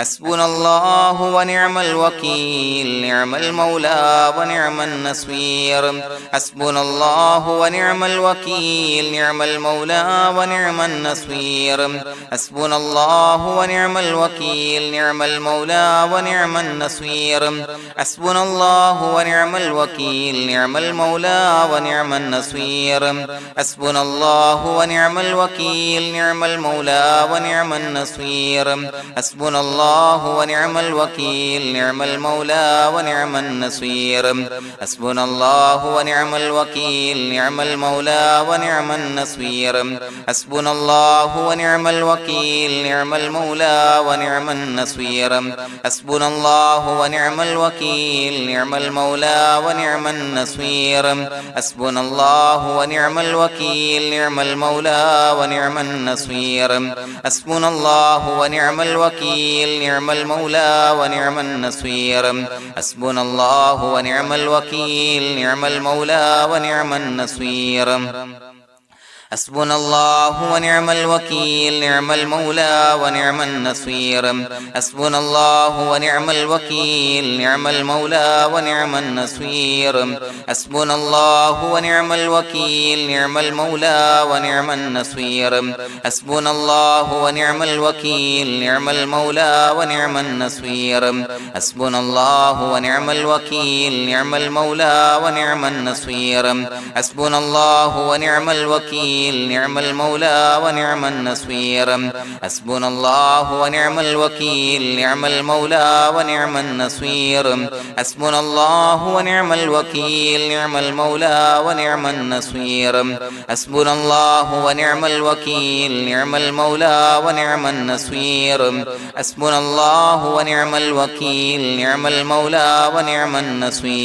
حسبنا الله ونعم الوكيل نعم المولى ونعم النصير حسبنا الله ونعم الوكيل نعم المولى ونعم النصير حسبنا الله ونعم الوكيل نعم المولى ونعم النصير حسبنا الله ونعم الوكيل نعم المولى ونعم النصير حسبنا الله ونعم الوكيل نعم المولى ونعم النصير حسبنا الله ونعم الوكيل نعم المولى ونعم النصير حسبنا الله ونعم الوكيل نعم المولى ونعم النصير حسبنا الله ونعم الوكيل نعم المولى ونعم النصير حسبنا الله ونعم الوكيل نعم المولى ونعم النصير حسبنا الله ونعم الوكيل نعم المولى ونعم النصير حسبنا الله ونعم الوكيل نعم المولى ونعم النصير حسبنا الله ونعم الوكيل نعم المولى ونعم النصير حسبنا الله ونعم الوكيل نعم المولى ونعم النصير حسبنا الله ونعم الوكيل نعم المولى ونعم النصير حسبنا الله ونعم الوكيل نعم المولى ونعم النصير حسبنا الله ونعم الوكيل نعم المولى ونعم النصير حسبنا الله ونعم الوكيل نعم المولى ونعم النصير حسبنا الله ونعم الوكيل نعم المولى ونعم النصير حسبنا الله ونعم الوكيل نعم المولى ونعم النصير حسبنا الله ونعم الوكيل نعم المولى ونعم النصير حسبنا الله ونعم الوكيل نعم المولى ونعم النصير حسبنا الله ونعم الوكيل نعم المولى ونعم النصير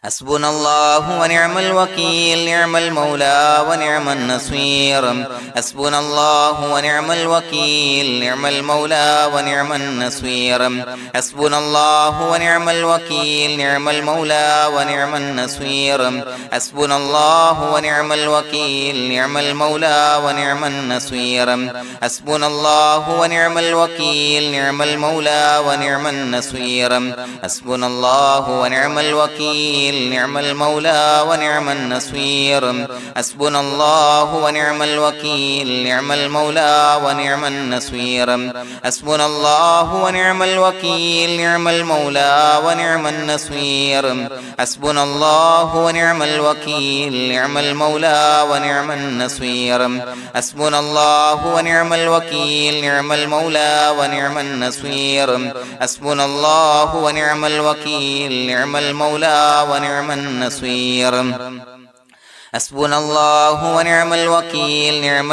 حسبنا الله ونعم الوكيل نعم المولى ونعم النصير حسبنا الله ونعم الوكيل نعم المولى ونعم النصير حسبنا الله ونعم الوكيل نعم المولى ونعم النصير حسبنا الله ونعم الوكيل نعم المولى ونعم النصير حسبنا الله ونعم الوكيل نعم المولى ونعم النصير حسبنا الله ونعم الوكيل نعم المولى ونعم النصير حسبنا الله ونعم الوكيل نعم المولى ونعم النصير حسبنا الله ونعم الوكيل نعم المولى ونعم النصير حسبنا الله ونعم الوكيل نعم المولى ونعم النصير حسبنا الله ونعم الوكيل نعم المولى ونعم النصير حسبنا الله ونعم الوكيل نعم المولى ونعم النصير حسبنا الله ونعم الوكيل نعم المولى ونعم النصير حسبنا الله ونعم الوكيل نعم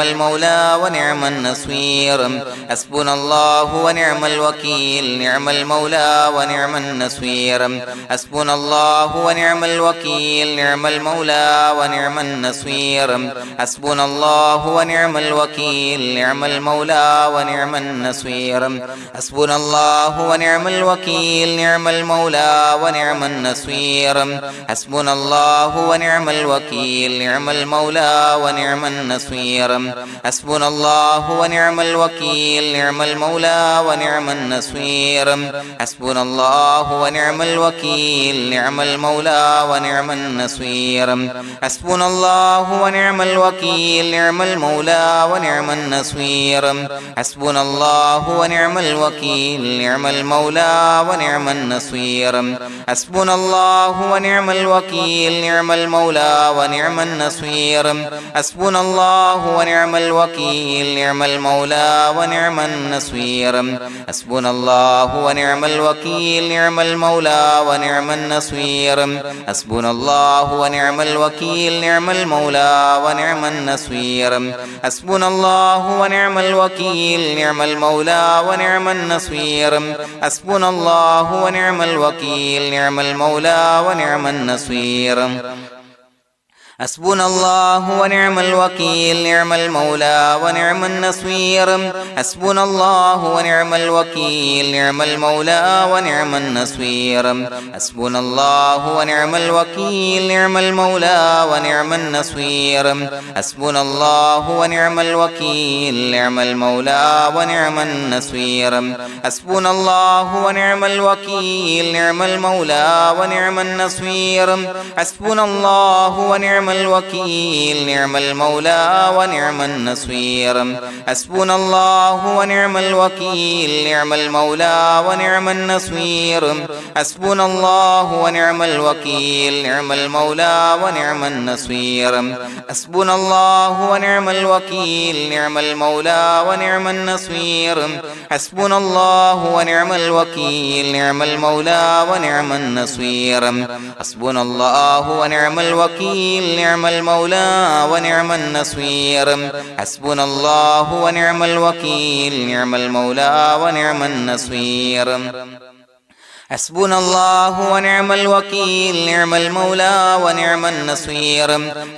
المولى ونعم النصير حسبنا الله ونعم الوكيل نعم المولى ونعم النصير حسبنا الله ونعم الوكيل نعم المولى ونعم النصير حسبنا الله ونعم الوكيل نعم المولى ونعم النصير حسبنا الله ونعم الوكيل نعم المولى ونعم النصير حسبنا الله ونعم الوكيل نعم المولى ونعم النصير حسبنا الله ونعم الوكيل نعم المولى ونعم النصير حسبنا الله ونعم الوكيل نعم المولى ونعم النصير حسبنا الله ونعم الوكيل نعم المولى ونعم النصير حسبنا الله ونعم الوكيل نعم المولى ونعم النصير حسبنا الله ونعم الوكيل نعم المولى ونعم النصير حسبنا الله ونعم الوكيل نعم المولى ونعم النصير حسبنا الله ونعم الوكيل نعم المولى ونعم النصير حسبنا الله ونعم الوكيل نعم المولى ونعم النصير حسبنا الله ونعم الوكيل نعم المولى ونعم النصير حسبنا الله ونعم الوكيل نعم المولى ونعم النصير حسبنا الله ونعم الوكيل نعم المولى ونعم النصير حسبنا الله ونعم الوكيل نعم المولى ونعم النصير حسبنا الله ونعم الوكيل نعم المولى ونعم النصير حسبنا الله ونعم الوكيل نعم المولى ونعم النصير حسبنا الله ونعم الوكيل نعم المولى ونعم النصير حسبنا الله ونعم الوكيل نعم المولى ونعم النصير حسبنا الله ونعم الوكيل نعم المولى ونعم النصير حسبنا الله ونعم الوكيل نعم المولى ونعم النصير حسبنا الله ونعم الوكيل نعم المولى ونعم النصير حسبنا الله ونعم الوكيل نعم المولى ونعم النصير حسبنا الله ونعم الوكيل نعم المولى ونعم النصير حسبنا الله ونعم الوكيل نعم المولى ونعم النصير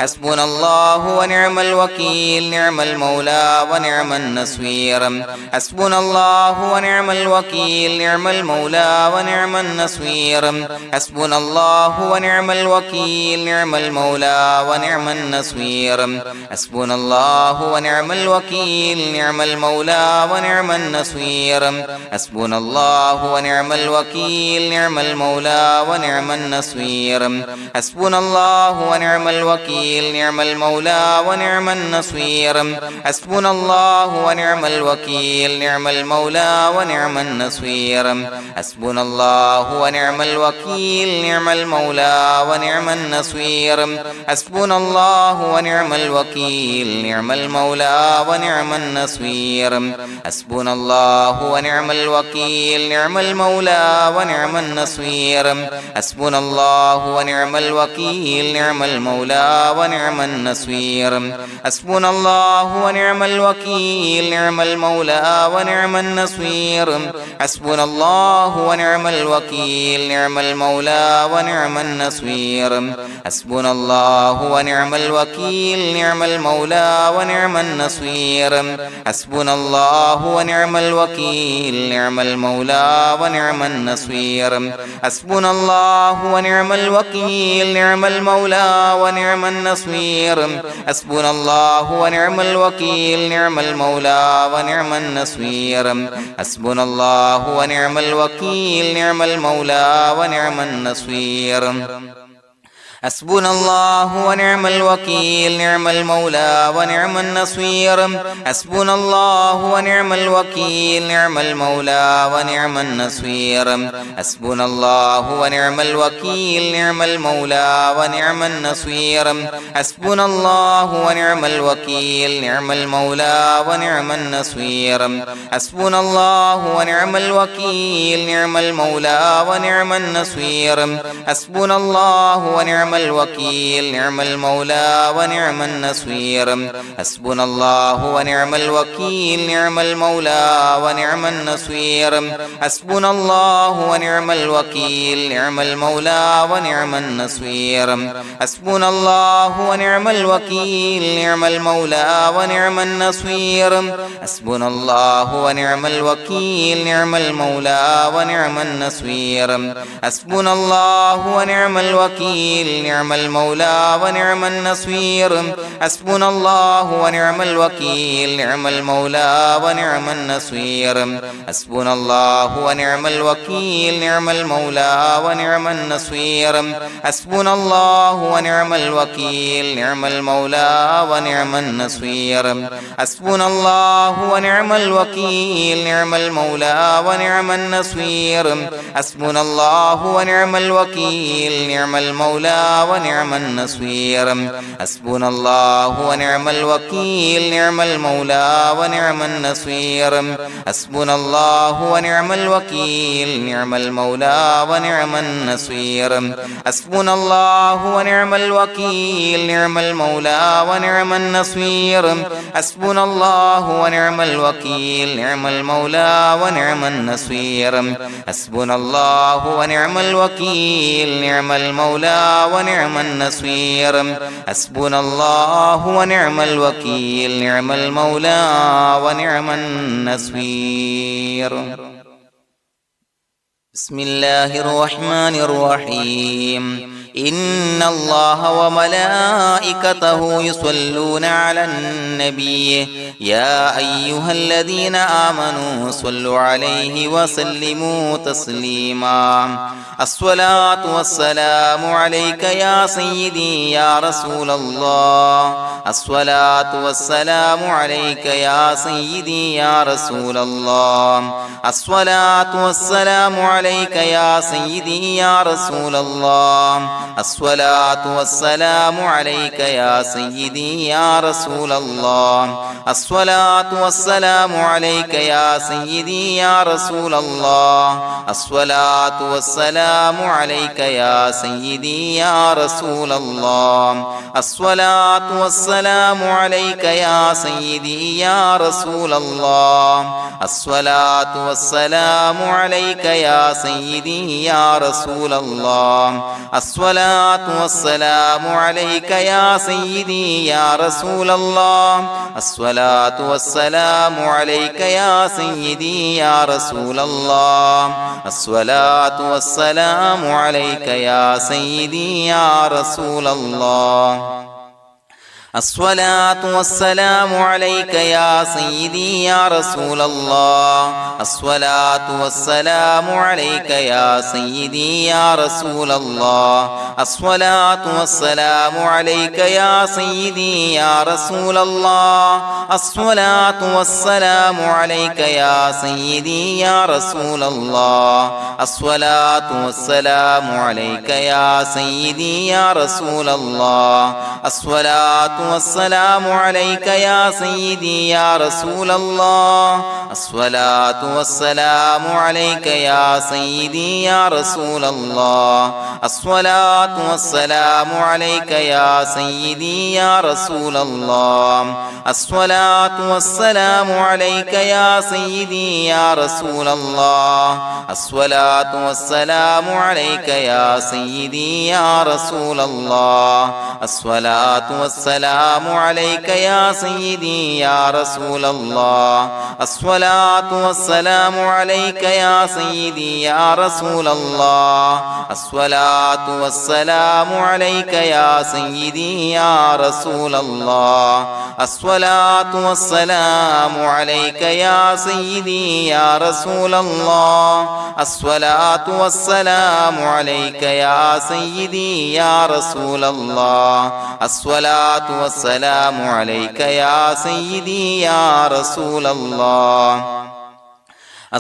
حسبنا الله ونعم الوكيل نعم المولى ونعم النصير حسبنا الله ونعم الوكيل نعم المولى ونعم النصير حسبنا الله ونعم الوكيل نعم المولى ونعم النصير حسبنا الله ونعم الوكيل نعم المولى ونعم النصير حسبنا الله ونعم الوكيل نعم المولى ونعم النصير حسبنا الله ونعم الوكيل نعم المولى ونعم النصير حسبنا الله ونعم الوكيل نعم المولى ونعم النصير حسبنا الله ونعم الوكيل نعم المولى ونعم النصير حسبنا الله ونعم الوكيل نعم المولى ونعم النصير حسبنا الله ونعم الوكيل نعم المولى ونعم النصير حسبنا الله ونعم الوكيل نعم المولى ونعم النصير حسبنا الله ونعم الوكيل نعم المولى ونعم النصير حسبنا الله ونعم الوكيل نعم المولى ونعم النصير حسبنا الله ونعم الوكيل نعم المولى ونعم النصير حسبنا الله ونعم الوكيل نعم المولى ونعم النصير حسبنا الله ونعم الوكيل نعم المولى ونعم النصير حسبنا الله ونعم الوكيل نعم المولى ونعم النصير حسبنا الله ونعم الوكيل نعم المولى ونعم النصير حسبنا الله ونعم الوكيل نعم المولى ونعم النصير حسبنا الله ونعم الوكيل نعم المولى ونعم النصير حسبنا الله ونعم الوكيل نعم المولى ونعم النصير حسبنا الله ونعم الوكيل نعم المولى ونعم النصير حسبنا الله ونعم الوكيل نعم المولى ونعم النصير حسبنا الله ونعم الوكيل نعم المولى ونعم النصير حسبنا الله ونعم الوكيل نعم المولى ونعم النصير حسبنا الله ونعم الوكيل نعم المولى ونعم النصير حسبنا الله ونعم الوكيل نعم المولى ونعم النصير حسبنا الله ونعم الوكيل نعم المولى ونعم النصير حسبنا الله ونعم الوكيل نعم المولى ونعم النصير حسبنا الله ونعم الوكيل نعم المولى ونعم النصير حسبنا الله ونعم الوكيل نعم المولى ونعم النصير حسبنا الله ونعم الوكيل نعم المولى ونعم النصير حسبنا الله ونعم الوكيل نعم المولى ونعم النصير حسبنا الله ونعم الوكيل نعم المولى ونعم النصير حسبنا الله ونعم الوكيل نعم المولى ونعم النصير حسبنا الله ونعم الوكيل نعم المولى ونعم النصير حسبنا الله ونعم الوكيل نعم المولى ونعم النصير حسبنا الله ونعم الوكيل نعم المولى ونعم النصير حسبنا الله ونعم الوكيل نعم المولى ونعم النصير حسبنا الله ونعم الوكيل نعم المولى ونعم النصير بسم الله الرحمن الرحيم إن الله وملائكته يصلون على النبي يا أيها الذين آمنوا صلوا عليه وسلموا تسليما الصلاة والسلام عليك يا سيدي يا رسول الله الصلاة والسلام عليك يا سيدي يا رسول الله الصلاة والسلام عليك يا سيدي يا رسول الله الصلاة والسلام عليك يا سيدي يا رسول الله الصلاة والسلام عليك يا سيدي يا رسول الله الصلاة والسلام عليك يا سيدي يا رسول الله الصلاة والسلام عليك يا سيدي يا رسول الله الصلاة والسلام عليك يا سيدي يا رسول الله الصلاة والسلام عليك يا سيدي يا رسول الله الصلاة والسلام عليك يا سيدي يا رسول الله الصلاة والسلام عليك يا سيدي يا رسول الله الصلاة والسلام عليك يا سيدي يا رسول الله الصلاة والسلام عليك يا سيدي يا رسول الله الصلاة والسلام عليك يا سيدي يا رسول الله الصلاة والسلام عليك يا سيدي يا رسول الله الصلاة والسلام عليك يا سيدي يا رسول الله الصلاة والسلام عليك يا سيدي يا رسول الله الصلاة والسلام عليك يا سيدي يا رسول الله الصلاة والسلام عليك يا سيدي يا رسول الله الصلاة والسلام عليك يا سيدي يا رسول الله الصلاة والسلام عليك يا سيدي يا رسول الله الصلاة والسلام عليك يا سيدي يا رسول الله الصلاة والسلام عليك يا سيدي يا رسول الله الصلاة والسلام عليك يا سيدي يا رسول الله الصلاة والسلام عليك يا سيدي يا رسول الله الصلاة والسلام عليك يا سيدي يا رسول الله الصلاة والسلام عليك يا سيدي يا رسول الله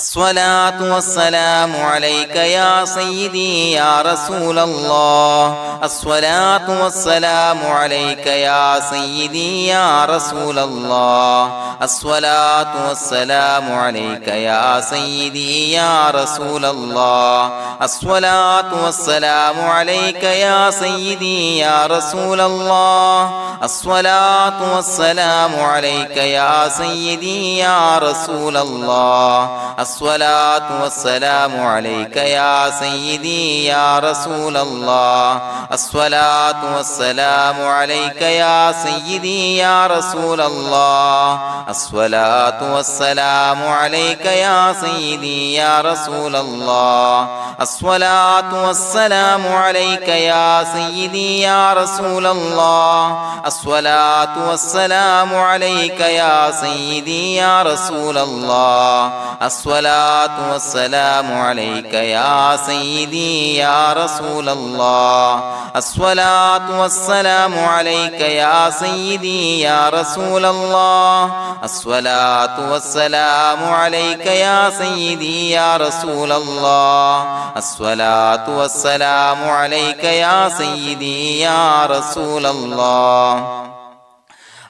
الصلاة والسلام عليك يا سيدي يا رسول الله الصلاة والسلام عليك يا سيدي يا رسول الله الصلاة والسلام عليك يا سيدي يا رسول الله الصلاة والسلام عليك يا سيدي يا رسول الله الصلاة والسلام عليك يا سيدي يا رسول الله الصلاة والسلام عليك يا سيدي يا رسول الله الصلاة والسلام عليك يا سيدي يا رسول الله الصلاة والسلام عليك يا سيدي يا رسول الله الصلاة والسلام عليك يا سيدي يا رسول الله الصلاة والسلام عليك يا سيدي يا رسول الله الصلاة والسلام عليك يا سيدي يا رسول الله الصلاة والسلام عليك يا سيدي يا رسول الله الصلاة والسلام عليك يا سيدي يا رسول الله الصلاة والسلام عليك يا سيدي يا رسول الله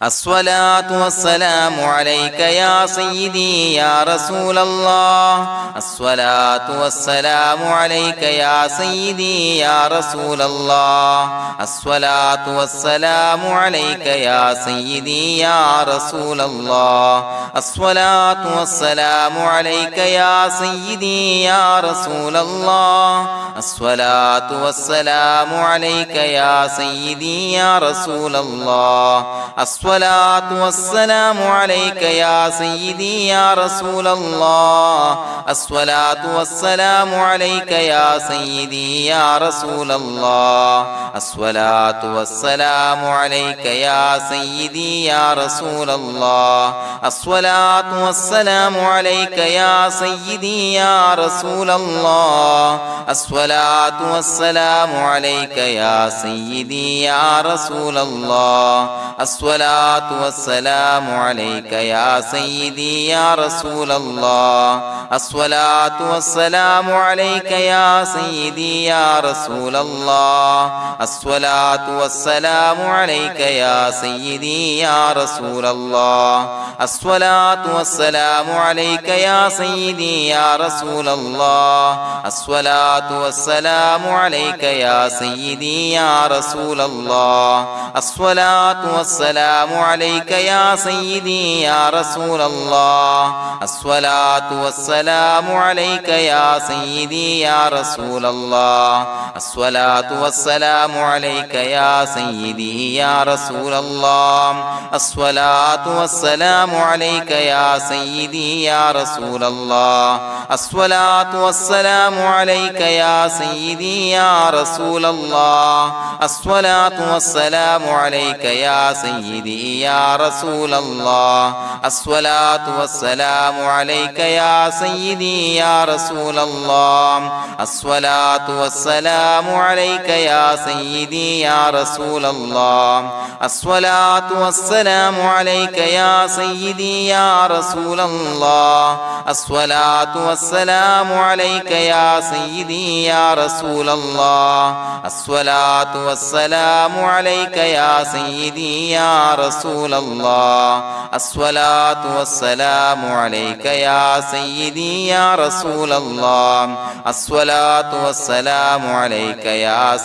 الصلاة والسلام عليك يا سيدي يا رسول الله الصلاة والسلام عليك يا سيدي يا رسول الله الصلاة والسلام عليك يا سيدي يا رسول الله الصلاة والسلام عليك يا سيدي يا رسول الله الصلاة والسلام عليك يا سيدي يا رسول الله الصلاة والسلام عليك يا سيدي يا رسول الله الصلاة والسلام عليك يا سيدي يا رسول الله الصلاة والسلام عليك يا سيدي يا رسول الله الصلاة والسلام عليك يا سيدي يا رسول الله الصلاة والسلام عليك يا سيدي يا رسول الله الصلاة والسلام عليك يا سيدي يا رسول الله الصلاة والسلام عليك يا سيدي يا رسول الله الصلاة والسلام عليك يا سيدي يا رسول الله الصلاة والسلام عليك يا سيدي يا رسول الله الصلاة والسلام عليك يا سيدي يا رسول الله الصلاة والسلام عليك يا سيدي يا رسول الله الصلاة والسلام عليك يا سيدي يا رسول الله الصلاة والسلام عليك يا سيدي يا رسول الله الصلاة والسلام عليك يا سيدي يا رسول الله الصلاة والسلام عليك يا سيدي يا رسول الله الصلاة والسلام عليك يا سيدي يا رسول الله الصلاة والسلام عليك يا سيدي يا رسول الله الصلاة والسلام عليك يا سيدي يا رسول الله الصلاة والسلام عليك يا سيدي يا رسول الله الصلاة والسلام عليك يا سيدي يا رسول الله الصلاة والسلام عليك يا سيدي يا رسول الله الصلاة والسلام عليك يا سيدي يا رسول الله الصلاة والسلام عليك يا سيدي يا رسول الله الصلاة والسلام عليك يا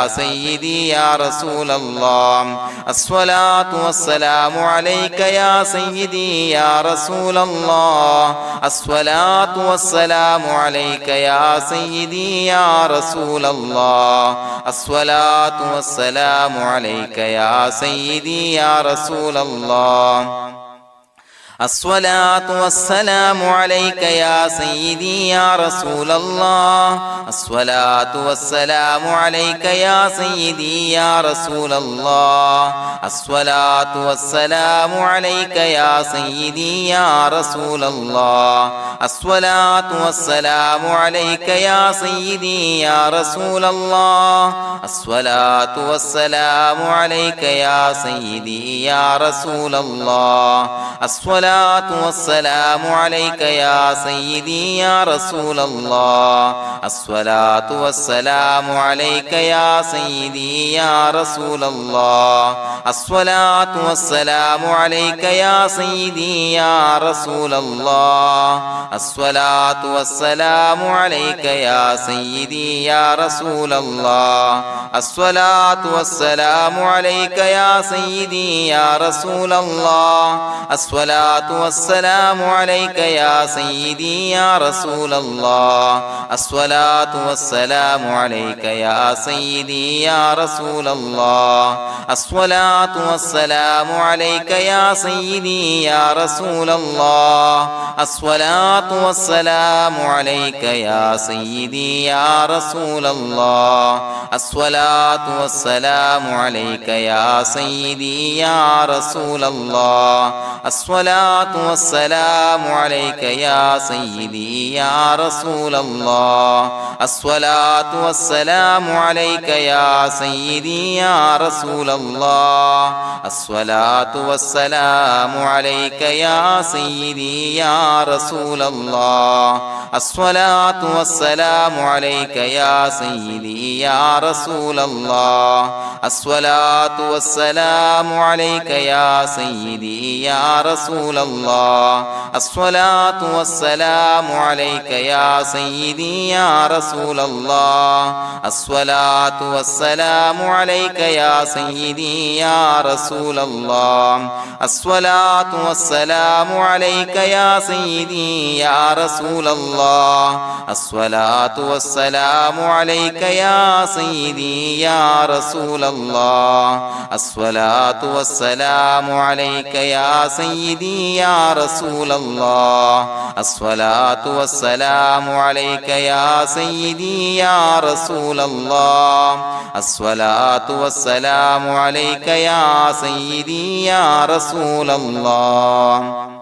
سيدي يا رسول الله الصلاة والسلام عليك يا سيدي يا رسول الله الصلاة والسلام عليك يا سيدي يا رسول الله الصلاة والسلام عليك يا سيدي يا رسول الله الصلاة والسلام عليك يا سيدي يا رسول الله الصلاة والسلام عليك يا سيدي يا رسول الله الصلاة والسلام عليك يا سيدي يا رسول الله الصلاة والسلام عليك يا سيدي يا رسول الله الصلاة والسلام عليك يا سيدي يا رسول الله الصلاة والسلام عليك يا سيدي يا رسول الله الصلاة والسلام عليك يا سيدي يا رسول الله الصلاة والسلام عليك يا سيدي يا رسول الله الصلاة والسلام عليك يا سيدي يا رسول الله الصلاة والسلام عليك يا سيدي يا رسول الله الصلاة والسلام عليك يا سيدي يا رسول الله الصلاة والسلام عليك يا سيدي يا رسول الله الصلاة والسلام عليك يا سيدي يا رسول الله الصلاة والسلام عليك يا سيدي يا رسول الله الصلاة والسلام عليك يا سيدي يا رسول الله الصلاة الصلاة والسلام عليك يا سيدي يا رسول الله الصلاة والسلام عليك يا سيدي يا رسول الله الصلاة والسلام عليك يا سيدي يا رسول الله الصلاة والسلام عليك يا سيدي يا رسول الله الصلاة والسلام عليك يا سيدي يا رسول الله الصلاة والسلام عليك يا سيدي يا رسول الله الصلاة والسلام عليك يا سيدي يا رسول الله الصلاة والسلام عليك يا سيدي يا رسول الله الصلاة والسلام عليك يا سيدي يا رسول الله الصلاة والسلام عليك يا سيدي يا رسول الله الصلاة والسلام عليك يا سيدي يا رسول الله الصلاة والسلام عليك يا سيدي يا رسول الله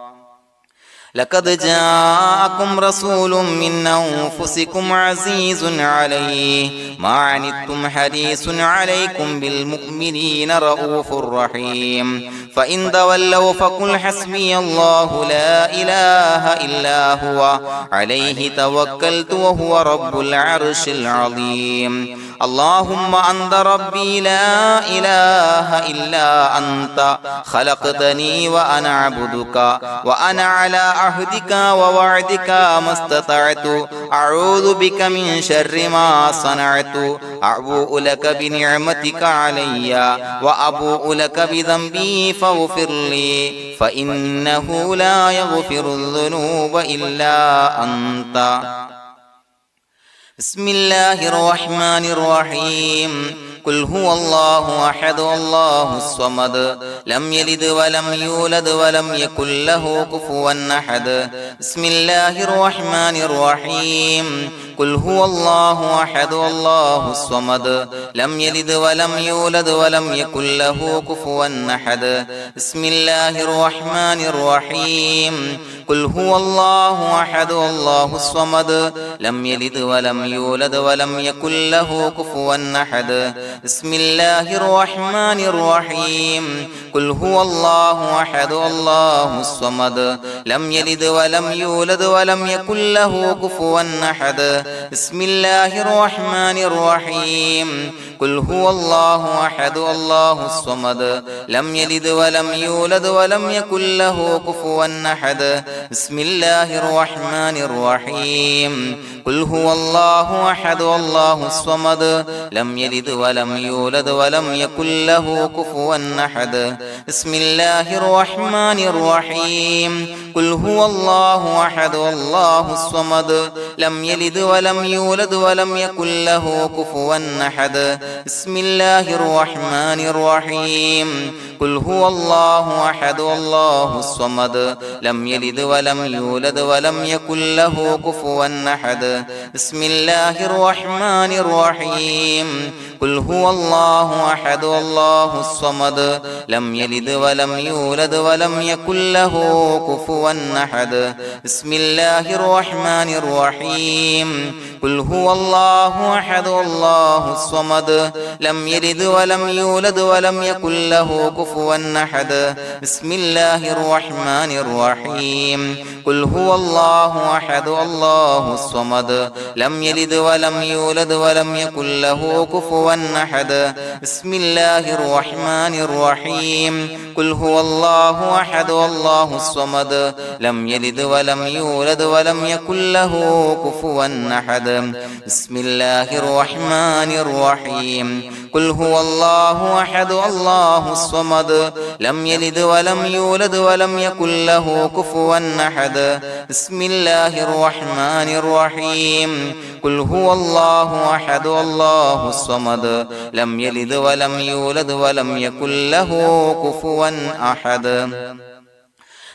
لقد جاءكم رسول من أنفسكم عزيز عليه ما عنتم حريص عليكم بالمؤمنين رؤوف رحيم فإن تولوا فقل حسبي الله لا إله إلا هو عليه توكلت وهو رب العرش العظيم اللهم أنت ربي لا إله إلا أنت خلقتني وأنا عبدك وأنا على عهدك ووعدك ما استطعت أعوذ بك من شر ما صنعت أبوء لك بنعمتك علي وأبوء لك بذنبي فاغفر لي فإنه لا يغفر الذنوب إلا أنت بسم الله الرحمن الرحيم قل هو الله أحد الله الصمد لم يلد ولم يولد ولم يكن له كفوا أحد بسم الله الرحمن الرحيم قل هو الله أحد الله الصمد لم يلد ولم يولد ولم يكن له كفوا أحد بسم الله الرحمن الرحيم قل هو الله أحد الله الصمد لم يلد ولم يولد ولم يكن له كفوا أحد بسم الله الرحمن الرحيم قل هو الله أحد الله الصمد لم يلد ولم يولد ولم يكن له كفوا أحد بسم الله الرحمن الرحيم قل هو الله أحد الله الصمد لم يلد ولم يولد ولم يكن له كفوا أحد بسم الله الرحمن الرحيم قل هو الله أحد الله الصمد لم يلد ولم يولد ولم يكن له كفوا أحد بسم الله الرحمن الرحيم قل هو الله أحد الله الصمد لم يلد ولم يولد ولم يكن له كفوا أحد بسم الله الرحمن الرحيم قل هو الله أحد الله الصمد لم يلد ولم يولد ولم يكن له كفوا أحد بسم الله الرحمن الرحيم قل هو الله أحد الله الصمد لم يلد ولم يولد ولم يكن له كفوا أحد بسم الله الرحمن الرحيم قل هو الله أحد الله الصمد لم يلد ولم يولد ولم يكن له كفوا أحد بسم الله الرحمن الرحيم قل هو الله أحد الله الصمد لم يلد ولم يولد ولم يكن له كفوا أحد بسم الله الرحمن الرحيم قل هو الله أحد الله الصمد لم يلد ولم يولد ولم يكن له كفوا أحد بسم الله الرحمن الرحيم قل هو الله أحد الله الصمد لم يلد ولم يولد ولم يكن له كفوا أحد بسم الله الرحمن الرحيم قل هو الله أحد الله الصمد لم يلد ولم يولد ولم يكن له كفوا أحد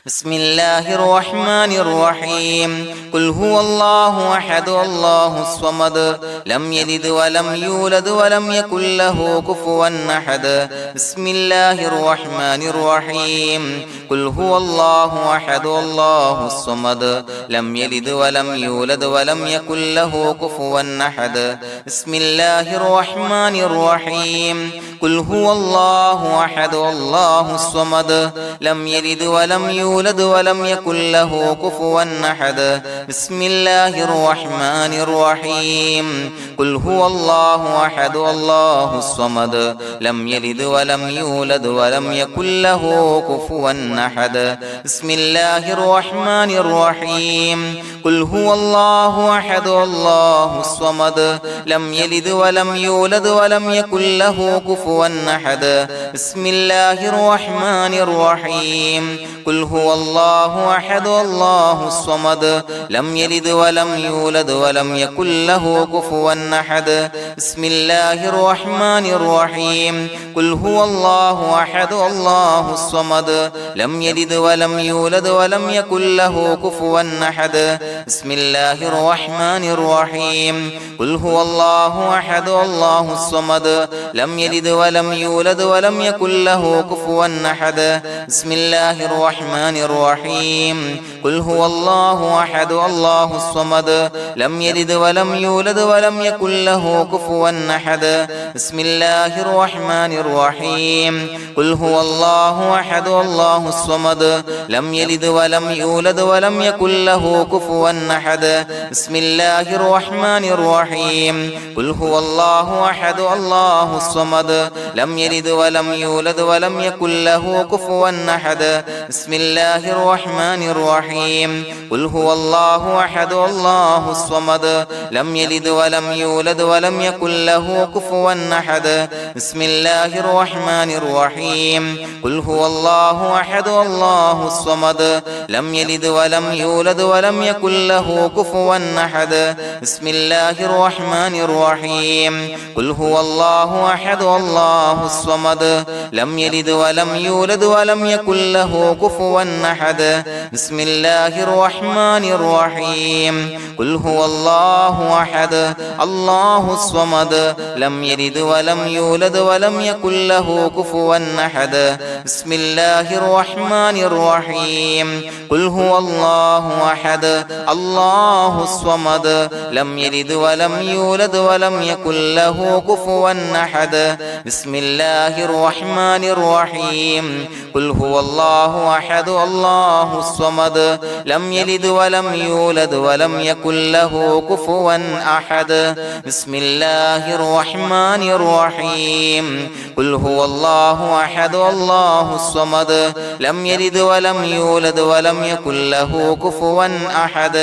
بسم الله الرحمن الرحيم قل هو الله أحد الله الصمد لم يلد ولم يولد ولم يكن له كفوا أحد بسم الله الرحمن الرحيم قل هو الله أحد الله الصمد لم يلد ولم يولد ولم يكن له كفوا أحد بسم الله الرحمن الرحيم قل هو الله أحد الله الصمد لم يلد ولم يولد ولم يكن له كفوا أحد بسم الله الرحمن الرحيم قل هو الله أحد الله الصمد لم يلد ولم يولد ولم يكن له كفوا أحد بسم الله الرحمن الرحيم قل هو الله أحد الله الصمد لم يلد ولم يولد ولم يكن له كفوا أحد بسم الله الرحمن الرحيم قل هو الله أحد الله الصمد لم يلد ولم يولد ولم يكن له كفوا أحد بسم الله الرحمن الرحيم قل هو الله أحد الله الصمد لم يلد ولم يولد ولم يكن له كفوا أحد بسم الله الرحمن الرحيم قل هو الله أحد الله الصمد لم يلد ولم يولد ولم يكن له كفوا أحد بسم الله الرحمن الرحيم قل هو الله أحد الله الصمد لم يلد ولم يولد ولم يكن له كفوا أحد بسم الله الرحمن الرحيم قل هو الله أحد الله الصمد لم يلد ولم يولد ولم يكن له كفوا أحد بسم الله الرحمن الرحيم قل هو الله أحد الله الصمد لم يلد ولم يولد ولم يكن له كفوا أحد بسم الله الرحمن الرحيم قل هو الله أحد الله الصمد لم يلد ولم يولد ولم يكن له كفوا أحد بسم الله الرحمن الرحيم قل هو الله أحد الله الصمد لم يلد ولم يولد ولم يكن له كفوا أحد بسم الله الرحمن الرحيم قل هو الله أحد الله الصمد لم يلد ولم يولد ولم يكن له كفوا أحد بسم الله الرحمن الرحيم قل هو الله أحد الله الصمد لم يلد ولم يولد ولم يكن له كفوا أحد بسم الله الرحمن الرحيم قل هو الله أحد الله الصمد لم يلد ولم يولد ولم يكن له كفوا أحد بسم الله الرحمن الرحيم قل هو الله أحد الله الصمد لم يلد ولم يولد ولم يكن له كفوا أحد بسم الله الرحمن الرحيم قل هو الله أحد الله الصمد لم يلد ولم يولد ولم يكن له كفوا أحد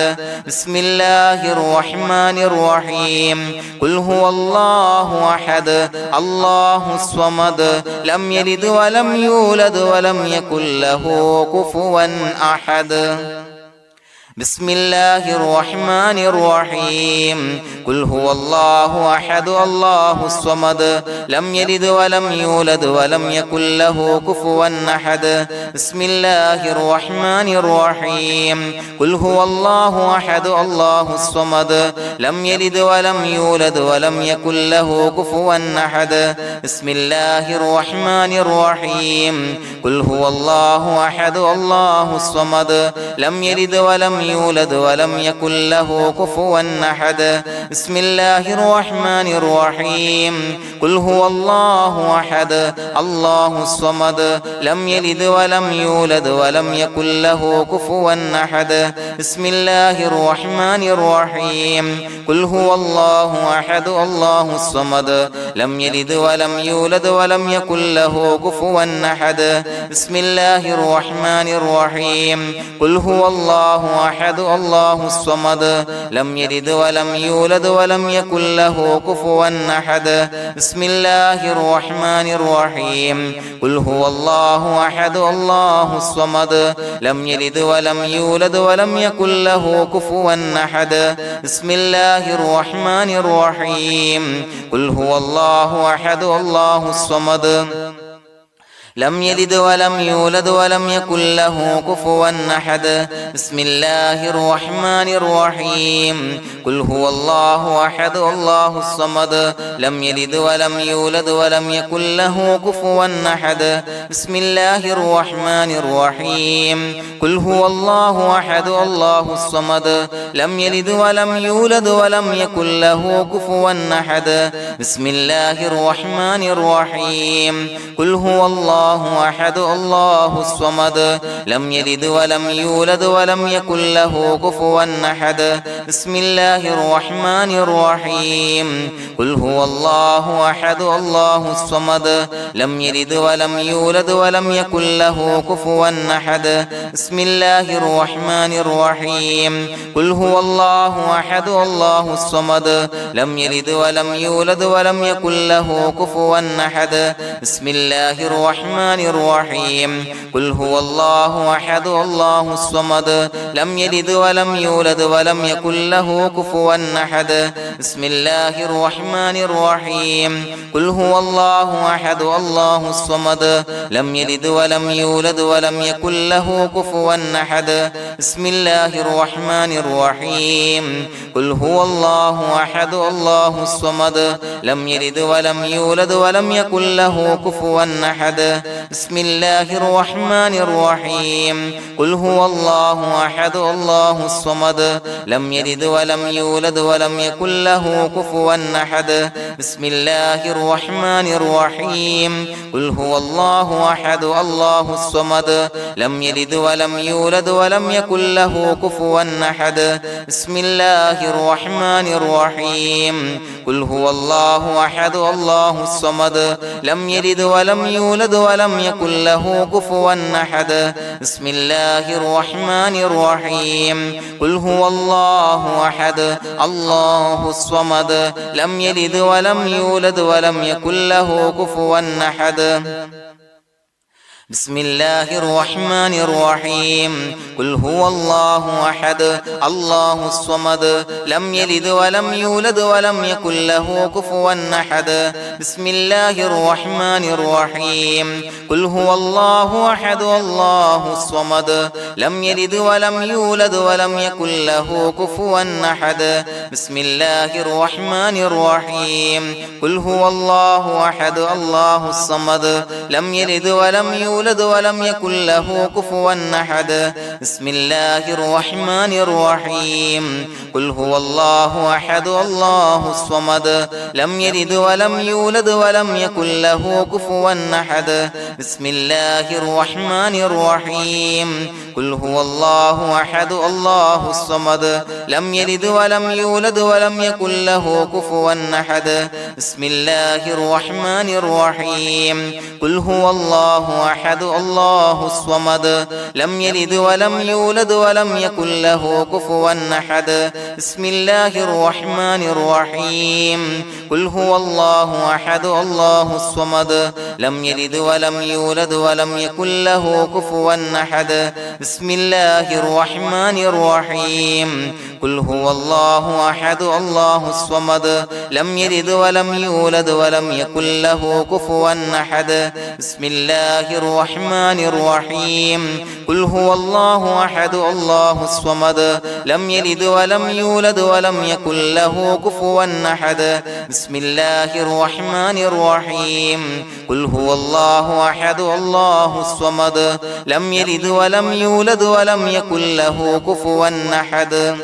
بسم الله الرحمن الرحيم قل هو الله أحد الله الصمد لم يلد ولم يولد ولم يكن له كفوا أحد بسم الله الرحمن الرحيم قل هو الله أحد الله الصمد لم يلد ولم يولد ولم يكن له كفوا أحد بسم الله الرحمن الرحيم قل هو الله أحد الله الصمد لم يلد ولم يولد ولم يكن له كفوا أحد بسم الله الرحمن الرحيم قل هو الله أحد الله الصمد لم يلد ولم يولد ولم يكن له كفوا أحد بسم الله الرحمن الرحيم قل هو الله أحد الله الصمد لم يلد ولم يولد ولم يكن له كفوا أحد بسم الله الرحمن الرحيم قل هو الله أحد الله الصمد لم يلد ولم يولد ولم يكن له كفوا أحد بسم الله الرحمن الرحيم قل هو الله أحد الله الصمد لم يلد ولم يولد ولم يكن له كفوا أحد بسم الله الرحمن الرحيم قل هو الله أحد الله الصمد لم يلد ولم يولد ولم يكن له كفوا أحد بسم الله الرحمن الرحيم قل هو الله أحد الله الصمد لم يلد ولم يولد ولم يكن له كفوا أحد بسم الله الرحمن الرحيم قل هو الله أحد الله الصمد لم يلد ولم يولد ولم يكن له كفوا أحد بسم الله الرحمن الرحيم قل هو الله أحد الله الصمد لم يلد ولم يولد ولم يكن له كفوا أحد بسم الله الرحمن الرحيم قل هو الله أحد الله الصمد لم يلد ولم يولد ولم يكن له كفوا أحد بسم الله الرحمن الرحيم قل هو الله أحد الله الصمد لم يلد ولم يولد ولم يكن له كفوا أحد بسم الله الرحمن الرحيم قل هو الله أحد الله الصمد لم يلد ولم يولد ولم يكن له كفوا أحد بسم الله الرحمن الرحيم قل هو الله أحد الله الصمد لم يلد ولم يولد ولم يكن له كفوا أحد بسم الله الرحمن الرحيم قل هو الله أحد الله الصمد لم يلد ولم يولد ولم يكن له كفوا أحد بسم الله الرحمن الرحيم قل هو الله أحد الله الصمد لم يلد ولم يولد ولم يكن له كفوا أحد بسم الله الرحمن الرحيم قل هو الله أحد الله الصمد لم يلد ولم يولد ولم يكن له كفوا أحد بسم الله الرحمن الرحيم قل هو الله أحد الله الصمد لم يلد ولم يولد ولم يكن له كفوا أحد بسم الله الرحمن الرحيم قل هو الله أحد الله الصمد لم يلد ولم يولد ولم يكن له كفوا أحد بسم الله الرحمن الرحيم قل هو الله أحد الله الصمد لم يلد ولم يولد ولم يكن له كفوا أحد بسم الله الرحمن الرحيم قل هو الله أحد الله الصمد لم يلد ولم يولد ولم يكن له كفوا أحد بسم الله الرحمن الرحيم قل هو الله أحد الله الصمد لم يلد ولم يولد ولم يكن له كفوا أحد بسم الله الرحمن الرحيم قل هو الله أحد الله الصمد لم يلد ولم يولد ولم يكن له كفوا أحد بسم الله الرحمن الرحيم قل هو الله أحد الله الصمد لم يلد ولم يولد ولم يكن له كفوا أحد بسم الله الرحمن الرحيم قل هو الله أحد الله الصمد لم يلد ولم يولد ولم يكن له كفوا أحد بسم الله الرحمن الرحيم قل هو الله أحد الله الصمد لم يلد ولم يولد ولم يكن له كفوا أحد بسم الله الرحمن الرحيم قل هو الله أحد الله الصمد لم يلد ولم يولد ولم يكن له كفوا أحد بسم الله الرحمن الرحيم قل هو الله أحد الله الصمد لم يلد ولم يولد ولم يكن له كفوا أحد بسم الله الرحمن الرحيم قل هو الله أحد الله الصمد لم يلد ولم يولد ولم يكن له كفوا أحد بسم الله الرحمن الرحيم قل هو الله أحد الله الصمد لم يلد ولم يولد ولم يكن له كفوا أحد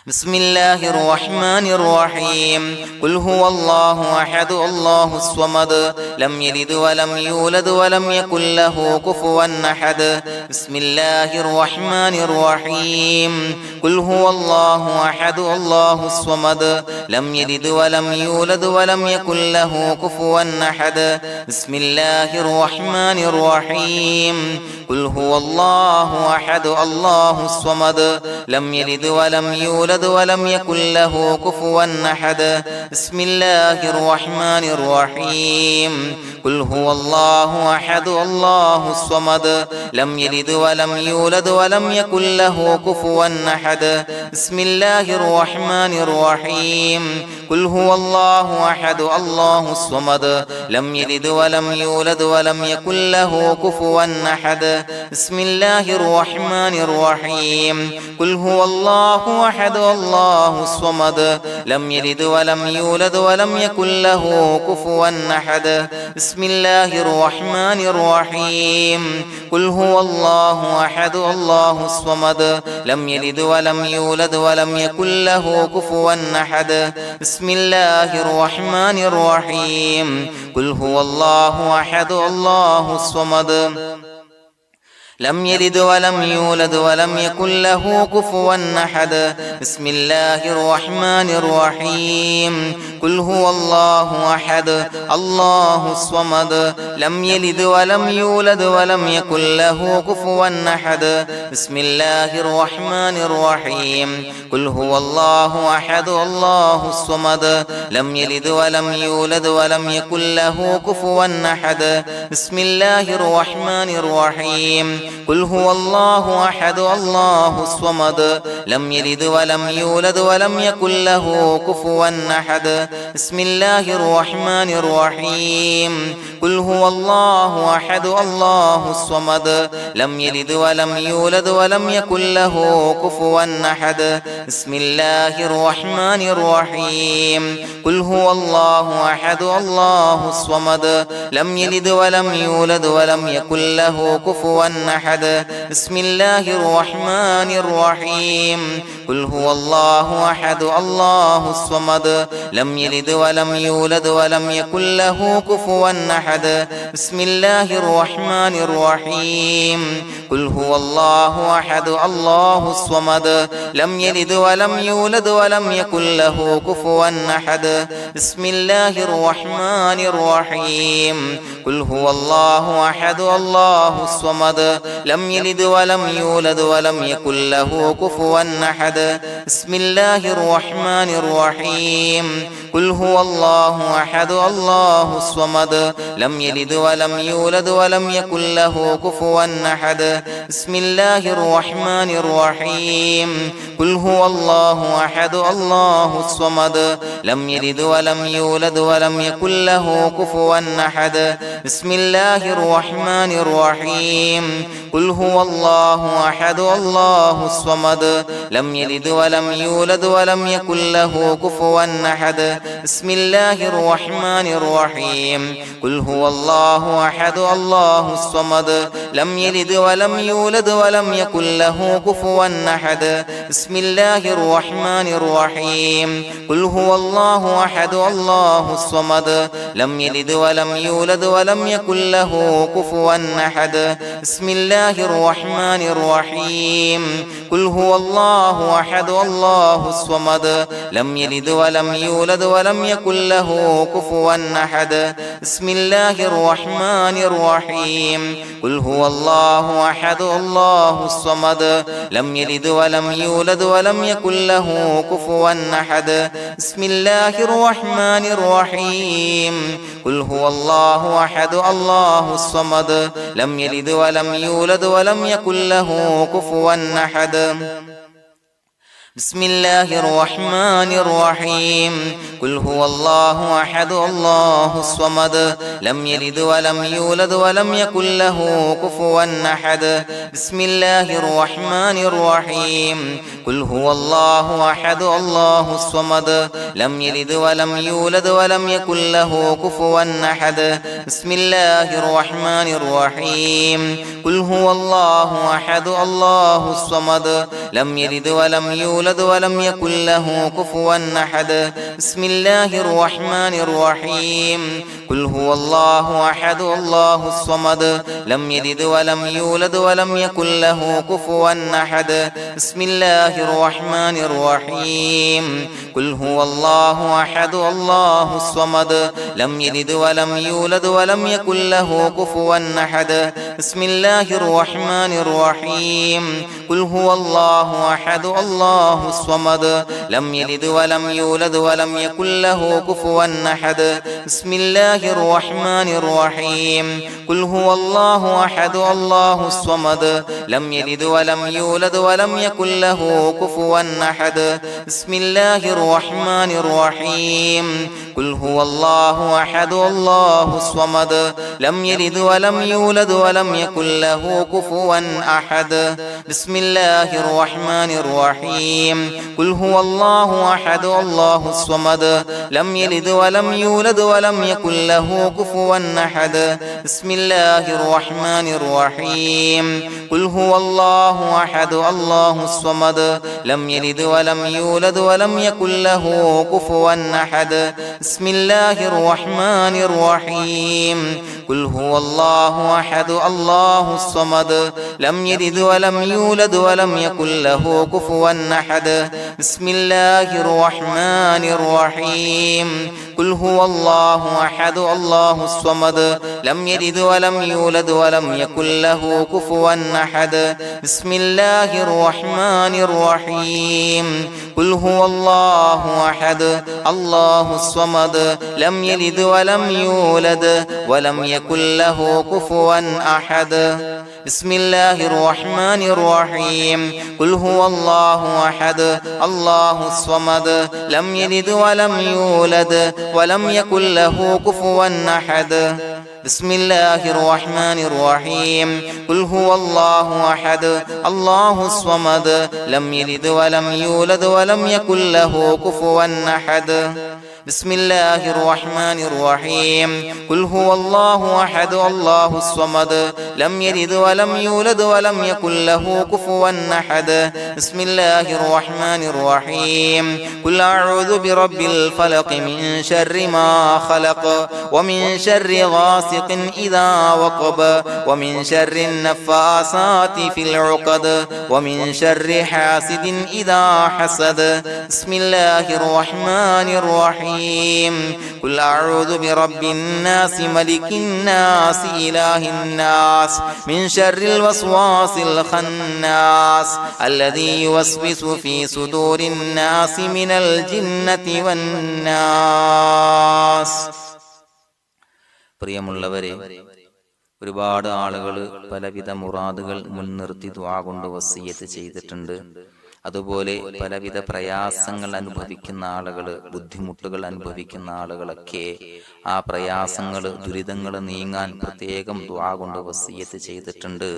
بسم الله الرحمن الرحيم قل هو الله أحد الله الصمد لم يلد ولم يولد ولم يكن له كفوا أحد بسم الله الرحمن الرحيم قل هو الله أحد الله الصمد لم يلد ولم يولد ولم يكن له كفوا أحد بسم الله الرحمن الرحيم قل هو الله أحد الله الصمد لم يلد ولم يولد يولد ولم يكن له كفوا أحد بسم الله الرحمن الرحيم قل هو الله أحد الله الصمد لم يلد ولم يولد ولم يكن له كفوا أحد بسم الله الرحمن الرحيم قل هو الله أحد الله الصمد لم يلد ولم يولد ولم يكن له كفوا أحد بسم الله الرحمن الرحيم قل هو الله أحد الله الصمد لم يلد ولم يولد ولم يكن له كفوا أحد بسم الله الرحمن الرحيم قل هو الله أحد الله الصمد لم يلد ولم يولد ولم يكن له كفوا أحد بسم الله الرحمن الرحيم قل هو الله أحد الله الصمد لم يلد ولم يولد ولم يكن له كفوا أحد بسم الله الرحمن الرحيم قل هو الله أحد الله الصمد لم يلد ولم يولد ولم يكن له كفوا أحد بسم الله الرحمن الرحيم قل هو الله أحد الله الصمد لم يلد ولم يولد ولم يكن له كفوا أحد بسم الله الرحمن الرحيم قل هو الله أحد الله الصمد لم يلد ولم يولد ولم يكن له كفوا أحد بسم الله الرحمن الرحيم قل هو الله أحد الله الصمد لم يلد ولم يولد ولم يكن له كفوا أحد بسم الله الرحمن الرحيم قل هو الله أحد الله الصمد لم يلد ولم يولد ولم يكن له كفوا أحد بسم الله الرحمن الرحيم قل هو الله أحد الله الصمد لم يلد ولم يولد ولم يكن له كفوا أحد بسم الله الرحمن الرحيم قل هو الله أحد الله الصمد لم يلد ولم يولد ولم يكن له كفوا أحد بسم الله الرحمن الرحيم قل هو الله أحد الله الصمد لم يلد ولم يولد ولم يكن له كفوا أحد بسم الله الرحمن الرحيم قل هو الله أحد الله الصمد لم يلد ولم يولد ولم يكن له كفوا أحد بسم الله الرحمن الرحيم قل هو الله أحد الله الصمد لم يلد ولم يولد ولم يكن له كفوا أحد بسم الله الرحمن الرحيم قل هو الله أحد الله الصمد لم يلد ولم يولد ولم يكن له كفوا أحد بسم الله الرحمن الرحيم قل هو الله أحد الله الصمد لم يلد ولم يولد ولم يكن له كفوا أحد بسم الله الرحمن الرحيم قل هو الله أحد الله الصمد لم يلد ولم يولد ولم يكن له كفوا أحد بسم الله الرحمن الرحيم قل هو الله أحد الله الصمد لم يلد ولم يولد ولم يكن له كفوا أحد بسم الله الرحمن الرحيم قل هو الله أحد الله الصمد لم يلد ولم يولد ولم يكن له كفوا أحد بسم الله الرحمن الرحيم قل هو الله أحد الله الصمد لم يلد ولم يولد ولم يكن له كفوا أحد بسم الله الرحمن الرحيم قل هو الله أحد الله الصمد لم يلد ولم يولد ولم يكن له كفوا أحد بسم الله الرحمن الرحيم قل هو الله أحد الله الصمد لم يلد ولم يولد ولم يكن له كفوا أحد بسم الله الرحمن الرحيم قل هو الله أحد الله الصمد لم يلد ولم يولد ولم يكن له كفوا أحد بسم الله الرحمن الرحيم قل هو الله أحد الله الصمد لم يلد ولم يولد ولم يكن له كفوا أحد بسم الله الرحمن الرحيم قل هو الله أحد الله الصمد لم يلد ولم يولد ولم يكن له كفوا أحد بسم الله الرحمن الرحيم قل هو الله الله أحد الله الصمد لم يلد ولم يولد ولم يكن له كفوا أحد بسم الله الرحمن الرحيم قل هو الله أحد الله الصمد لم يلد ولم يولد ولم يكن له كفوا أحد بسم الله الرحمن الرحيم قل هو الله أحد الله الصمد لم يلد ولم يولد ولم يكن له كفوا أحد بسم الله الرحمن الرحيم قل هو الله أحد الله الصمد لم يلد ولم يولد ولم يكن له كفوا أحد بسم الله الرحمن الرحيم قل هو الله أحد الله الصمد لم يلد ولم يولد ولم يكن له كفوا أحد بسم الله الرحمن الرحيم قل هو الله أحد الله الصمد لم يلد ولم يولد ولم يكن له كفوا أحد بسم الله الرحمن الرحيم قل هو الله أحد الله الصمد لم يلد ولم يولد ولم يكن له كفوا أحد بسم الله الرحمن الرحيم قل هو الله أحد الله الصمد لم يلد ولم يولد ولم يكن له كفوا أحد بسم الله الرحمن الرحيم قل هو الله أحد الله الصمد لم يلد ولم يولد ولم يكن له كفوا أحد بسم الله الرحمن الرحيم قل هو الله أحد الله الصمد لم يلد ولم يولد ولم يكن له كفوا أحد بسم الله الرحمن الرحيم قل هو الله أحد الله الصمد لم يلد ولم يولد ولم يكن له كفوا أحد بسم الله الرحمن الرحيم قل أعوذ برب الفلق من شر ما خلق ومن شر غاسق إذا وقب ومن شر النفاثات في العقد ومن شر حاسد إذا حسد بسم الله الرحمن الرحيم قل أعوذ برب الناس ملك الناس إله الناس من شر الوسواس الخناس الذي يوسوس في صدور الناس من الجنة والناس. പ്രിയമുള്ളവരെ, ഒരുപാട് ആളുകൾ പലവിധ മുറാദുകൾ മുൻനിർത്തി ദുആ കൊണ്ട് വസിയ്യത്ത് ചെയ്തിട്ടുണ്ട്. അതുപോലെ പലവിധ പ്രയാസങ്ങൾ അനുഭവിക്കുന്ന ആളുകൾ, ബുദ്ധിമുട്ടുകൾ അനുഭവിക്കുന്ന ആളുകളൊക്കെ ആ പ്രയാസങ്ങൾ, ദുരിതങ്ങൾ നീങ്ങാൻ പ്രത്യേകം ദുആ കൊണ്ട് വസിയ്യത്ത് ചെയ്തിട്ടുണ്ട്.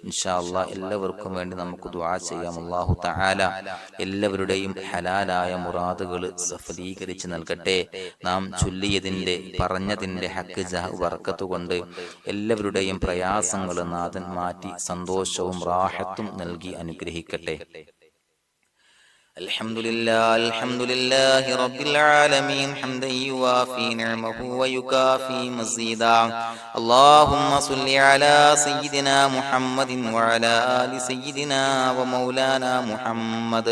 ഇൻഷാ അല്ലാഹ് എല്ലാവർക്കും വേണ്ടി നമുക്ക് ദുആ ചെയ്യാം. അല്ലാഹു തആല എല്ലാവരുടെയും ഹലാലായ മുറാദുകൾ സഫലീകരിച്ച് നൽകട്ടെ. നാം ചൊല്ലിയതിന്റെ, പറഞ്ഞതിന്റെ ഹക്ക് ജാഹ് ബർക്കത്ത് കൊണ്ട് എല്ലാവരുടെയും പ്രയാസങ്ങൾ നാഥൻ മാറ്റി സന്തോഷവും റാഹത്തും നൽകി അനുഗ്രഹിക്കട്ടെ. الحمد لله رب العالمين حمدا يوافي نعمه ويكافي مزيدا. اللهم صل على سيدنا محمد وعلى آل سيدنا ومولانا محمد.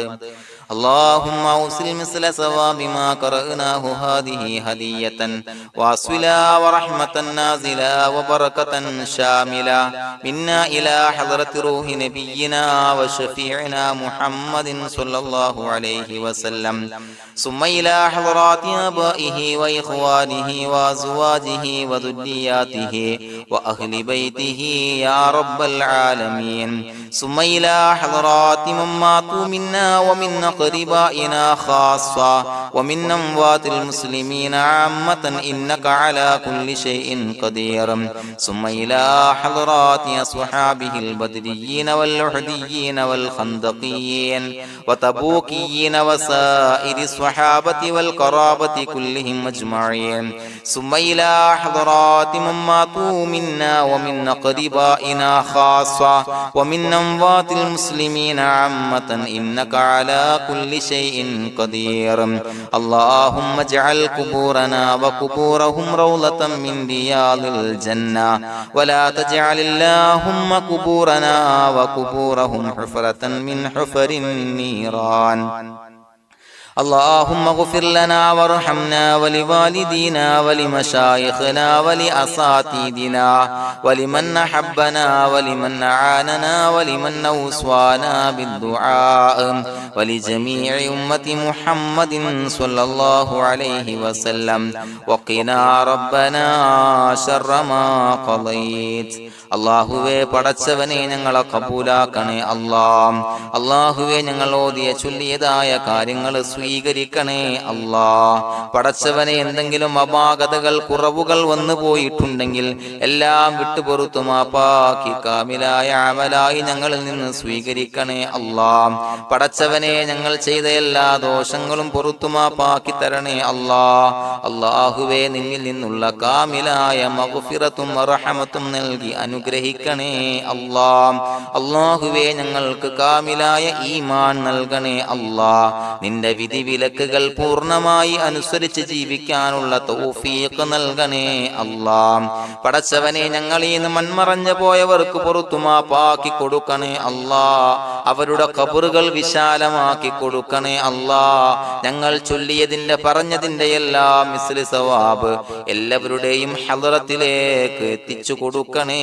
اللهم أوصل مثل ثواب ما قرأناه هذه هدية واصلا ورحمة نازلا وبركة شاملة منا إلى حضرة روح نبينا وشفيعنا محمد صلى الله عليه وسلم، ثم إلى حضرات آبائه وإخوانه وأزواجه وذرياته وأهل بيته يا رب العالمين، ثم إلى حضرات من ماتوا منا ومن أقربائنا خاصة ومن أموات المسلمين عامة إنك على كل شيء قدير، ثم إلى حضرات أصحابه البدريين والأحديين والخندقيين وتبوكيين وسائر الصحابة والقرابة كلهم أجمعين، ثم إلى حضرات من ماتوا منا ومن أقربائنا خاصة ومن أموات المسلمين عامة إنك على كل شيء قدير. اللهم اجعل قبورنا وقبورهم روضة من رياض الجنة، ولا تجعل اللهم قبورنا وقبورهم حفرة من حفر النيران. اللهم اغفر لنا وارحمنا ولوالدينا ولمشايخنا ولأساتذتنا ولمن أحبنا ولمن أعاننا ولمن أوصانا بالدعاء ولجميع أمة محمد صلى الله عليه وسلم وقنا ربنا شر ما قضيت. അള്ളാഹുവേ പടച്ചവനെ ഞങ്ങളെ കബൂലാക്കണേ അല്ലാഹ്. അള്ളാഹുവേ ഞങ്ങൾ ഓതിയ ചൊല്ലിയതായ കാര്യങ്ങൾ സ്വീകരിക്കണേ അല്ലാഹ്. പടച്ചവനെ എന്തെങ്കിലും അപാകതകൾ കുറവുകൾ വന്നു പോയിട്ടുണ്ടെങ്കിൽ എല്ലാം വിട്ടുപൊറുത്തു മാപ്പാക്കി കാമിലായ അമലായി ഞങ്ങളിൽ നിന്ന് സ്വീകരിക്കണേ അല്ലാഹ്. പടച്ചവനെ ഞങ്ങൾ ചെയ്ത എല്ലാ ദോഷങ്ങളും പൊറുത്തു മാപ്പാക്കി തരണേ അല്ലാഹ്. അള്ളാഹുവേ നിന്നിൽ നിന്നുള്ള കാമിലായ മഗ്ഫിറത്തും റഹമത്തും നൽകി അനുഗ്രഹിക്കണേ അല്ലാഹ്. അല്ലാഹുവേ ഞങ്ങൾക്ക് കാമിലായ ഈമാൻ നൽകണേ അല്ലാഹ്. നിന്റെ വിധി വിലക്കുകൾ പൂർണ്ണമായി അനുസരിച്ച് ജീവിക്കാനുള്ള തൗഫീഖ് നൽകണേ അല്ലാഹ്. പടച്ചവനെ ഞങ്ങളിൽ നിന്ന് മൺമറഞ്ഞു പോയവർക്ക് പുറത്തു മാപ്പാക്കി കൊടുക്കണേ അല്ലാഹ്. അവരുടെ ഖബറുകൾ വിശാലമാക്കി കൊടുക്കണേ അല്ലാഹ്. ഞങ്ങൾ ചൊല്ലിയതിന്റെ പറഞ്ഞതിന്റെ എല്ലാം മിസ്ലി സവാബ് എല്ലാവരുടെയും ഹളറത്തിലേക്ക് എത്തിച്ചു കൊടുക്കണേ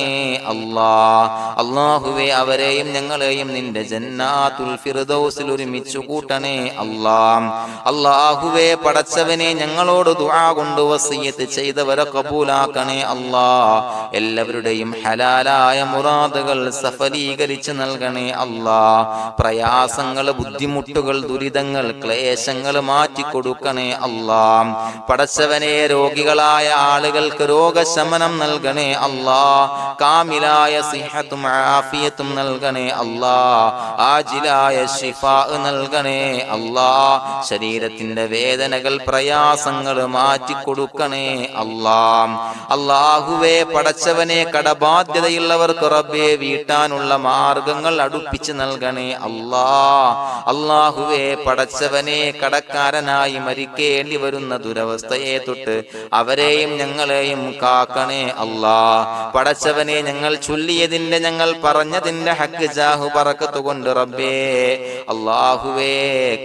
അല്ലാഹ്. അല്ലാഹുവേ അവരെയും ഞങ്ങളെയും നിന്റെ ജന്നാത്തുൽ ഫിർദൗസിൽ ഒരുമിച്ചു കൂട്ടണേ അല്ലാഹ്. അല്ലാഹുവേ പടച്ചവനെ ഞങ്ങളോട് ദുആ കൊണ്ട് വസിയത്ത് ചെയ്തവരെ കബൂലാക്കണേ അല്ലാഹ്. എല്ലാവരുടെയും ഹലാലായ മുറാദുകൾ സഫലീകരിച്ച് നൽകണേ അല്ലാഹ്. പ്രയാസങ്ങൾ, ബുദ്ധിമുട്ടുകൾ, ദുരിതങ്ങൾ, ക്ലേശങ്ങൾ മാറ്റിക്കൊടുക്കണേ അല്ലാഹ്. പടച്ചവനെ രോഗികളായ ആളുകൾക്ക് രോഗശമനം നൽകണേ അല്ലാഹ്. കാമിലായ സിഹത്തും ആഫിയത്തും നൽകണേ അല്ലാഹ്. ആജിലായ ശിഫാ നൽകണേ അല്ലാഹ്. ശരീരത്തിന്റെ വേദനകൾ, പ്രയാസങ്ങൾ മാറ്റിക്കൊടുക്കണേ അല്ലാഹ്. അല്ലാഹുവേ പടച്ചവനെ കടബാധ്യതയുള്ളവർക്ക് റബ്ബേ വീട്ടാനുള്ള മാർഗങ്ങൾ അടുപ്പിച്ച് നൽകണേ അല്ലാഹ്. അല്ലാഹുവേ പടച്ചവനെ കടക്കാരനായി മരിക്കേണ്ടി വരുന്ന ദുരവസ്ഥയെ തൊട്ട് അവരെയും ഞങ്ങളെയും കാക്കണേ അല്ലാഹ്. പടച്ചവനെ ഞങ്ങൾ ചൊല്ലിയതിന്റെ, ഞങ്ങൾ പറഞ്ഞതിന്റെ ഹക്ക് ജാഹു ബറക്കത്ത് കൊണ്ട് റബ്ബേ അല്ലാഹുവേ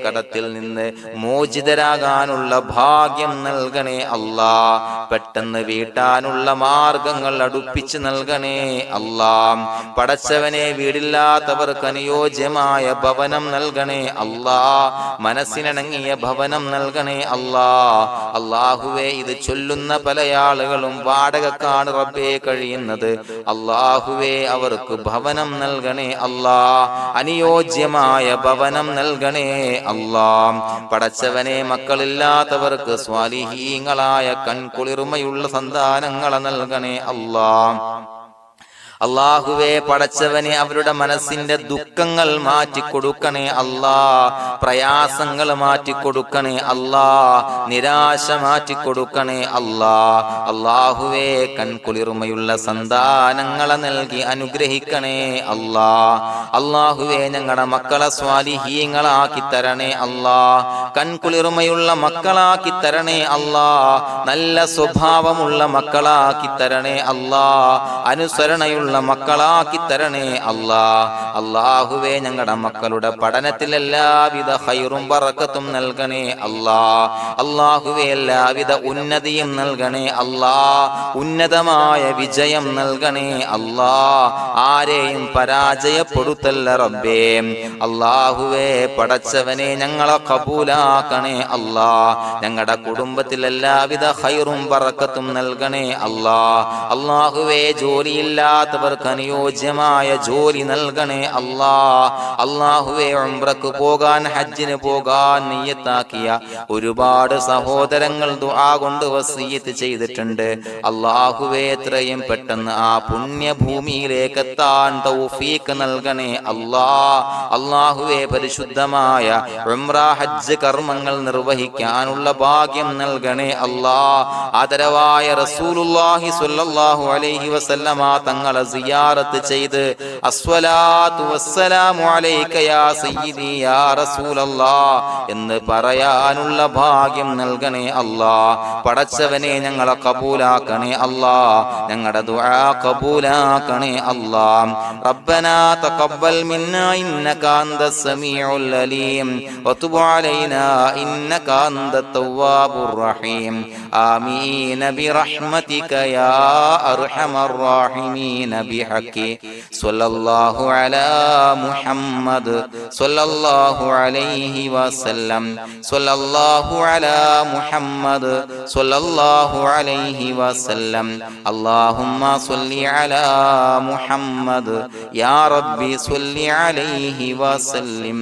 കടത്തിൽ നിന്ന് മോചിതരാകാനുള്ള ഭാഗ്യം നൽകണേ അല്ലാഹ്. പെട്ടെന്ന് വീട്ടാനുള്ള മാർഗങ്ങൾ അടുപ്പിച്ച് നൽകണേ അല്ലാഹ്. പടച്ചവനെ വീടില്ലാത്തവർക്ക് അനുയോജ്യമായ ഭവനം നൽകണേ അല്ലാഹ്. മനസ്സിനിണങ്ങിയ ഭവനം നൽകണേ അല്ലാഹ്. അല്ലാഹുവേ ഇത് ചൊല്ലുന്ന പല ആളുകളും വാടകക്കാണ് റബ്ബേ കഴിയുന്നത്. അല്ലാഹുവേ അവർക്ക് ഭവനം നൽകണേ അല്ലാഹ്. അനുയോജ്യമായ ഭവനം നൽകണേ അല്ലാഹ്. പടച്ചവനെ മക്കളില്ലാത്തവർക്ക് സ്വാലിഹീങ്ങളായ കൺകുളിർമയുള്ള സന്താനങ്ങളെ നൽകണേ അല്ലാഹ്. അല്ലാഹുവേ പടച്ചവനെ അവരുടെ മനസ്സിന്റെ ദുഃഖങ്ങൾ മാറ്റിക്കൊടുക്കണേ അല്ലാഹ്. പ്രയാസങ്ങൾ മാറ്റിക്കൊടുക്കണേ അല്ലാഹ്. നിരാശ മാറ്റിക്കൊടുക്കണേ അല്ലാഹ്. അല്ലാഹുവേ കൺകുളിർമയുള്ള സന്താനങ്ങളെ നൽകി അനുഗ്രഹിക്കണേ അല്ലാഹ്. അല്ലാഹുവേ ഞങ്ങളുടെ മക്കളെ സ്വാലിഹീങ്ങളാക്കി തരണേ അല്ലാഹ്. കൺകുളിർമയുള്ള മക്കളാക്കി തരണേ അല്ലാഹ്. നല്ല സ്വഭാവമുള്ള മക്കളാക്കി തരണേ അല്ലാഹ്. അനുസരണയുള്ള മക്കളാക്കി തരണേ അല്ലാഹ്. അല്ലാഹുവേ ഞങ്ങളുടെ മക്കളുടെ പഠനത്തിൽ എല്ലാവിധ ഖൈറും ബറക്കത്തും നൽകണേ അല്ലാഹ്. അല്ലാഹുവേ എല്ലാവിധ ഉന്നതിയും നൽകണേ അല്ലാഹ്. ഉന്നതമായ വിജയം നൽകണേ അല്ലാഹ്. ആരെയും പരാജയപ്പെടുത്തല്ല റബ്ബേ. അല്ലാഹുവേ പടച്ചവനെ ഞങ്ങളെ കബൂലാക്കണേ അല്ലാഹ്. ഞങ്ങളുടെ കുടുംബത്തിൽ എല്ലാവിധ ഖൈറും ബറക്കത്തും നൽകണേ അല്ലാഹ്. അല്ലാഹുവേ ജോലിയില്ലാത്ത അനുയോജ്യമായ ജോലി നൽകണേ അല്ലാഹ്. അല്ലാഹുവേ ഉംറക്ക് പോകാൻ, ഹജ്ജിന് പോകാൻ നിയ്യത്താക്കിയ ഒരുപാട് സഹോദരങ്ങൾ ദുആ കൊണ്ട് വസിയത്ത് ചെയ്തിട്ടുണ്ട്. അല്ലാഹുവേ എത്രയും പെട്ടെന്ന് ആ പുണ്യഭൂമിയിലേക്ക് എത്താൻ തൗഫീഖ് നൽകണേ അല്ലാഹ്. അല്ലാഹുവേ പരിശുദ്ധമായ ഉംറ ഹജ്ജ് കർമ്മങ്ങൾ നിർവഹിക്കാനുള്ള ഭാഗ്യം നൽകണേ അല്ലാഹ്. ആദരവായ റസൂലുള്ളാഹി സ്വല്ലല്ലാഹു അലൈഹി വസല്ലമ തങ്ങളെ സിയാറത്ത് ചെയ്ത് അസ്സലാത്തു വസ്സലാമു അലൈക യാ സയ്യിദി യാ റസൂലല്ലാഹ് എന്ന് പറയാനുള്ള ഭാഗ്യം നൽകണേ അല്ലാഹ്. പടച്ചവനെ ഞങ്ങളെ കബൂലാക്കണേ അല്ലാഹ്, ഞങ്ങളുടെ ദുആ കബൂലാക്കണേ അല്ലാഹ്. റബ്ബനാ തഖബ്ബൽ മിന്നാ ഇന്നക അന്തസ് സമീഉൽ അലീം വതുബ് അലൈനാ ഇന്നക അന്തത് തവ്വാബുർ റഹീം. ആമീൻ ബിറഹ്മതിക യാ അർഹമർ റഹീമീൻ ബിഹഖി സ്വല്ലല്ലാഹു അലാ മുഹമ്മദ് സ്വല്ലല്ലാഹു അലൈഹി വസല്ലം സ്വല്ലല്ലാഹു അലാ മുഹമ്മദ് സ്വല്ലല്ലാഹു അലൈഹി വസല്ലം. അല്ലാഹുമ്മ സ്വല്ലി അലാ മുഹമ്മദ് യാ റബ്ബി സ്വല്ലി അലൈഹി വസല്ലം.